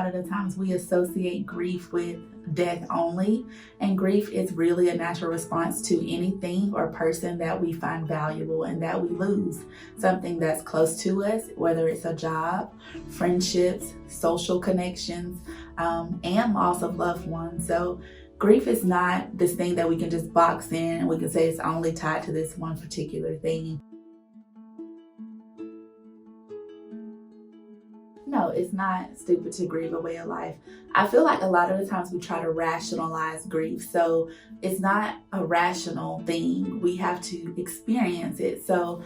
of the times we associate grief with death only, and grief is really a natural response to anything or person that we find valuable and that we lose. Something that's close to us, whether it's a job, friendships, social connections, and loss of loved ones. So grief is not this thing that we can just box in and we can say it's only tied to this one particular thing. No, it's not stupid to grieve a way of life. I feel like a lot of the times we try to rationalize grief. So it's not a rational thing. We have to experience it. So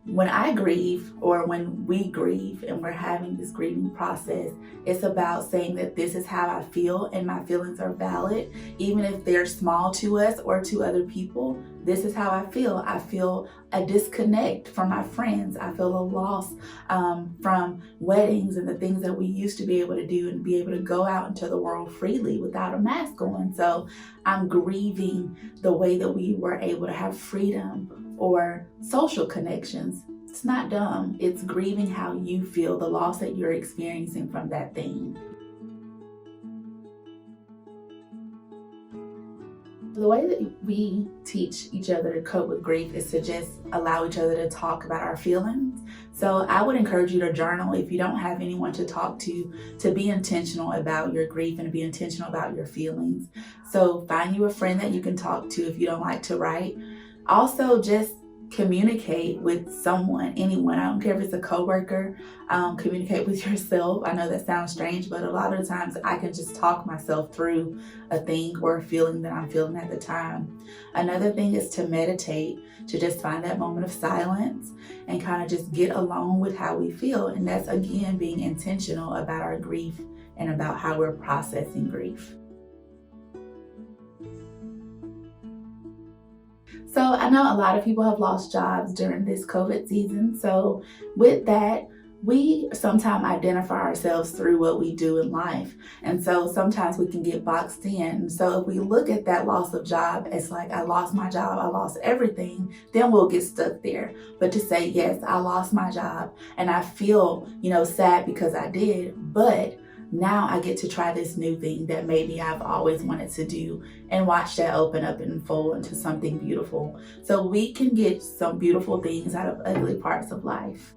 when I grieve, or when we grieve and we're having this grieving process, it's about saying that this is how I feel and my feelings are valid, even if they're small to us or to other people. This is how I feel. I feel a disconnect from my friends. I feel a loss from weddings and the things that we used to be able to do and be able to go out into the world freely without a mask on. So I'm grieving the way that we were able to have freedom or social connections. It's not dumb. It's grieving how you feel, the loss that you're experiencing from that thing. The way that we teach each other to cope with grief is to just allow each other to talk about our feelings. So I would encourage you to journal if you don't have anyone to talk to be intentional about your grief and be intentional about your feelings. So find you a friend that you can talk to if you don't like to write. Also, just communicate with someone, anyone. I don't care if it's a coworker. Communicate with yourself. I know that sounds strange, but a lot of the times I can just talk myself through a thing or a feeling that I'm feeling at the time. Another thing is to meditate, to just find that moment of silence and kind of just get along with how we feel. And that's, again, being intentional about our grief and about how we're processing grief. So I know a lot of people have lost jobs during this COVID season. So with that, we sometimes identify ourselves through what we do in life. And so sometimes we can get boxed in. So if we look at that loss of job as like, I lost my job, I lost everything, then we'll get stuck there. But to say, yes, I lost my job and I feel, sad because I did, but now I get to try this new thing that maybe I've always wanted to do and watch that open up and unfold into something beautiful. So we can get some beautiful things out of ugly parts of life.